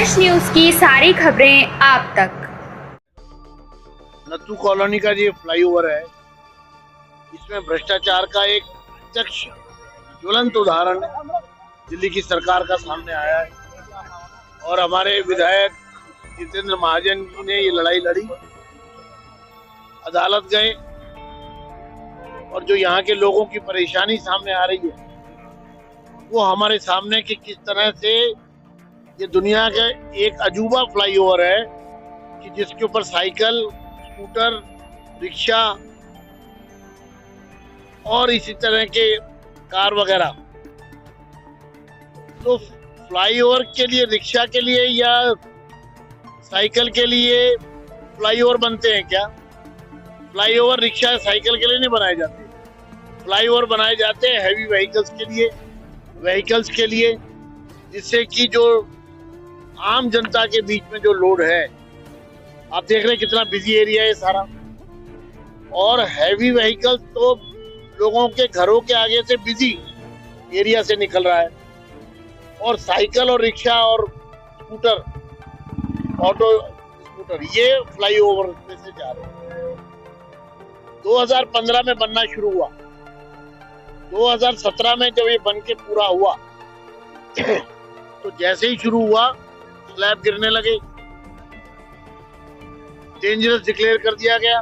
Fresh news की सारी खबरें आप तक। नत्थू कॉलोनी का ये फ्लाईओवर है, इसमें भ्रष्टाचार का एक प्रत्यक्ष ज्वलंत उदाहरण दिल्ली की सरकार का सामने आया है। और हमारे विधायक जितेंद्र महाजन जी ने ये लड़ाई लड़ी, अदालत गए और जो यहाँ के लोगों की परेशानी सामने आ रही है वो हमारे सामने कि किस तरह से ये दुनिया का एक अजूबा फ्लाईओवर है कि जिसके ऊपर साइकिल, स्कूटर, रिक्शा और इसी तरह के कार वगैरह। तो फ्लाईओवर के लिए, रिक्शा के लिए या साइकिल के लिए फ्लाईओवर बनते हैं क्या? फ्लाईओवर रिक्शा, साइकिल के लिए नहीं बनाए जाते। फ्लाईओवर बनाए जाते हैं हैवी व्हीकल्स के लिए, जिससे कि जो आम जनता के बीच में जो लोड है, आप देख रहे हैं कितना बिजी एरिया है सारा। और हैवी व्हीकल्स तो लोगों के घरों के आगे से बिजी एरिया से निकल रहा है, और साइकिल और रिक्शा और स्कूटर, ऑटो स्कूटर, ये फ्लाईओवर में से जा रहे हैं। 2015 में बनना शुरू हुआ। 2017 में जब ये बन के पूरा हुआ तो जैसे ही शुरू हुआ स्लैब गिरने लगे, डेंजरस डिक्लेयर कर दिया गया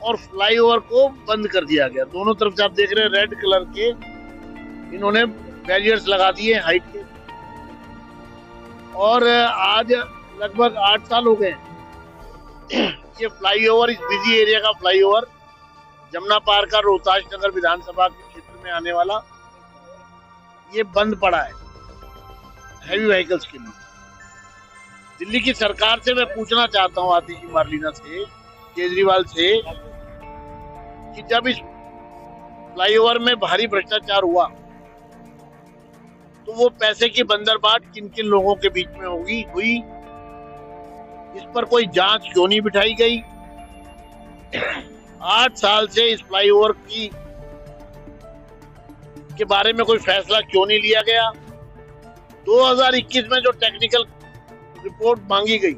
और फ्लाईओवर को बंद कर दिया गया। दोनों तरफ से आप देख रहे हैं रेड कलर के इन्होंने बैरियर्स लगा दिए हाइट के। और आज लगभग 8 साल हो गए ये फ्लाईओवर, इस बिजी एरिया का फ्लाईओवर, जमुना पार का रोहतास नगर विधानसभा के क्षेत्र में आने वाला, ये बंद पड़ा है हैवी व्हीकल्स के लिए। दिल्ली की सरकार से मैं पूछना चाहता हूँ, आतिशी मार्लिना से, केजरीवाल से, कि जब इस फ्लाईओवर में भारी भ्रष्टाचार हुआ तो वो पैसे की बंदरबाट किन किन लोगों के बीच में हुई, इस पर कोई जांच क्यों नहीं बिठाई गई? 8 साल से इस फ्लाईओवर के बारे में कोई फैसला क्यों नहीं लिया गया? 2021 में जो टेक्निकल रिपोर्ट मांगी गई,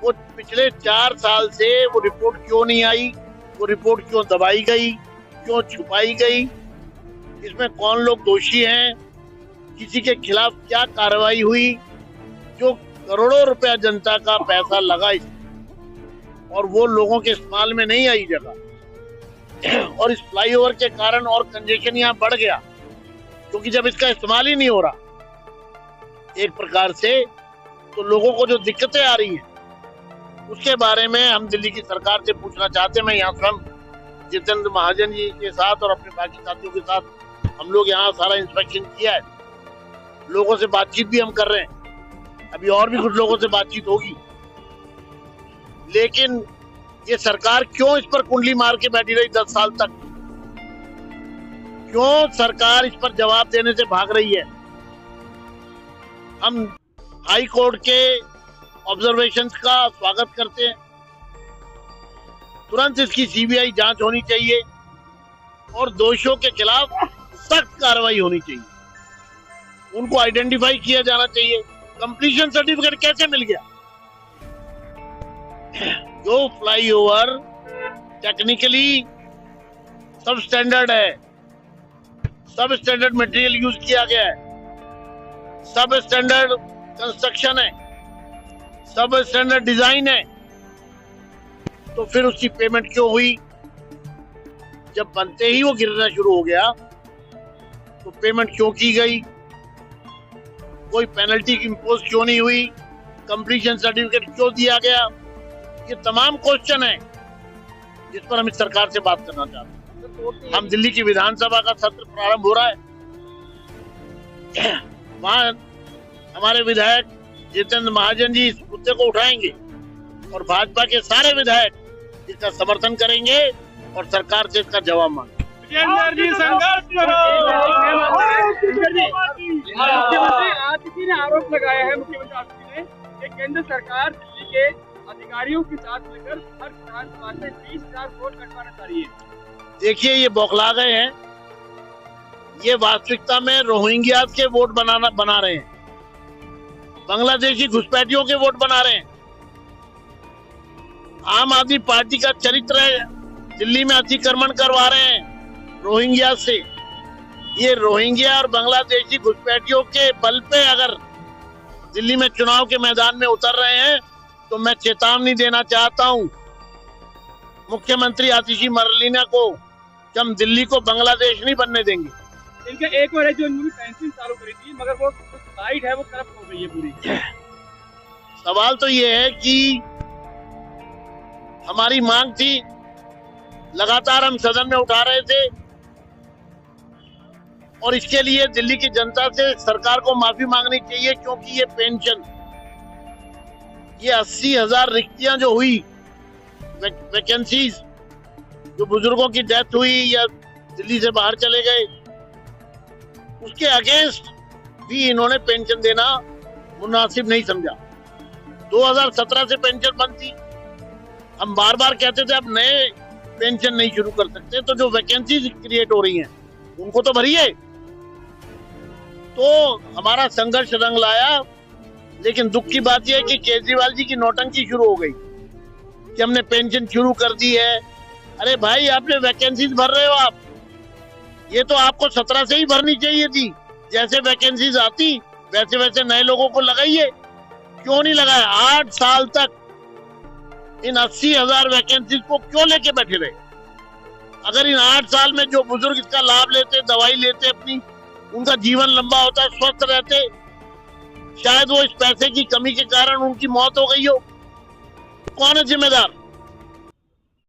वो पिछले 4 साल से वो रिपोर्ट क्यों नहीं आई? वो रिपोर्ट क्यों दबाई गई, क्यों छुपाई गई? इसमें कौन लोग दोषी हैं? किसी के खिलाफ क्या कार्रवाई हुई? जो करोड़ों रुपया जनता का पैसा लगा इसमें और वो लोगों के इस्तेमाल में नहीं आई जगह, और इस फ्लाईओवर के कारण और कंजेशन यहाँ बढ़ गया, क्योंकि जब इसका इस्तेमाल ही नहीं हो रहा एक प्रकार से, तो लोगों को जो दिक्कतें आ रही हैं उसके बारे में हम दिल्ली की सरकार से पूछना चाहते हैं। मैं यहाँ स्वयं जितेंद्र महाजन जी के साथ और अपने बाकी साथियों के साथ हम लोग यहाँ सारा इंस्पेक्शन किया है, लोगों से बातचीत भी हम कर रहे हैं, अभी और भी कुछ लोगों से बातचीत होगी। लेकिन ये सरकार क्यों इस पर कुंडली मार के बैठी रही 10 साल तक? क्यों सरकार इस पर जवाब देने से भाग रही है? हम हाई कोर्ट के ऑब्जर्वेशंस का स्वागत करते हैं। तुरंत इसकी सीबीआई जांच होनी चाहिए और दोषियों के खिलाफ सख्त कार्रवाई होनी चाहिए, उनको आइडेंटिफाई किया जाना चाहिए। कंप्लीशन सर्टिफिकेट कैसे मिल गया? जो फ्लाईओवर टेक्निकली सब स्टैंडर्ड है, सब स्टैंडर्ड मटेरियल यूज किया गया है, सब स्टैंडर्ड कंस्ट्रक्शन है, सब स्टैंडर्ड डिजाइन है, तो फिर उसकी पेमेंट क्यों हुई? जब बनते ही वो गिरना शुरू हो गया तो पेमेंट क्यों की गई? कोई पेनल्टी इंपोज क्यों नहीं हुई? कंप्लीशन सर्टिफिकेट क्यों दिया गया? ये तमाम क्वेश्चन है जिस पर हम इस सरकार से बात करना चाहते हैं। हम दिल्ली की विधानसभा का सत्र प्रारंभ हो रहा है, वहां हमारे विधायक जितेंद्र महाजन जी इस मुद्दे को उठाएंगे और भाजपा के सारे विधायक इसका समर्थन करेंगे और सरकार से इसका जवाब मांगेंगे। मुख्यमंत्री ने आरोप लगाया है, मुख्यमंत्री आतिशी ने, कि केंद्र सरकार दिल्ली के अधिकारियों के साथ मिलकर हर विधानसभा से 20,000 वोट कटवाना चाह रही है। देखिए, ये बौखला गए हैं, ये वास्तविकता में रोहिंग्या के वोट बना रहे हैं। बांग्लादेशी घुसपैठियों के वोट बना रहे हैं। आम आदमी पार्टी का चरित्र है, दिल्ली में अतिक्रमण करवा रहे हैं रोहिंग्या से। ये रोहिंग्या और बांग्लादेशी घुसपैठियों के बल पे अगर दिल्ली में चुनाव के मैदान में उतर रहे हैं तो मैं चेतावनी देना चाहता हूं मुख्यमंत्री आतिशी मरलीना को कि हम दिल्ली को बांग्लादेश नहीं बनने देंगे। इनका एक और है जो इन्होंने पेंसिल चालू करी थी, मगर वो साइट है वो करप्ट हो गई है पूरी। सवाल तो ये है कि हमारी मांग थी, लगातार हम सदन में उठा रहे थे और इसके लिए दिल्ली की जनता से सरकार को माफी मांगनी चाहिए, क्योंकि ये पेंशन, ये 80,000 रिक्तियां जो हुई, वैकेंसीज, जो बुजुर्गों की डेथ हुई या दिल्ली से बाहर चले गए, उसके अगेंस्ट भी इन्होंने पेंशन देना मुनासिब नहीं समझा। 2017 से पेंशन बंद थी। हम बार बार कहते थे अब नए पेंशन नहीं शुरू कर सकते, तो जो वैकेंसीज क्रिएट हो रही हैं उनको तो भरिए। तो हमारा संघर्ष रंग लाया, लेकिन दुख की बात यह है कि केजरीवाल जी की नौटंकी शुरू हो गई कि हमने पेंशन शुरू कर दी है। अरे भाई, आपने वैकेंसीज भर रहे हो आप, ये तो आपको 17 से ही भरनी चाहिए थी। जैसे वैकेंसीज आती वैसे वैसे नए लोगों को लगाइए, क्यों नहीं लगाया? 8 साल तक इन 80,000 वैकेंसीज को क्यों लेके बैठे रहे? अगर इन 8 साल में जो बुजुर्ग इसका लाभ लेते, दवाई लेते, अपनी उनका जीवन लंबा होता, स्वस्थ रहते, शायद वो इस पैसे की कमी के कारण उनकी मौत हो गई हो। कौन है जिम्मेदार?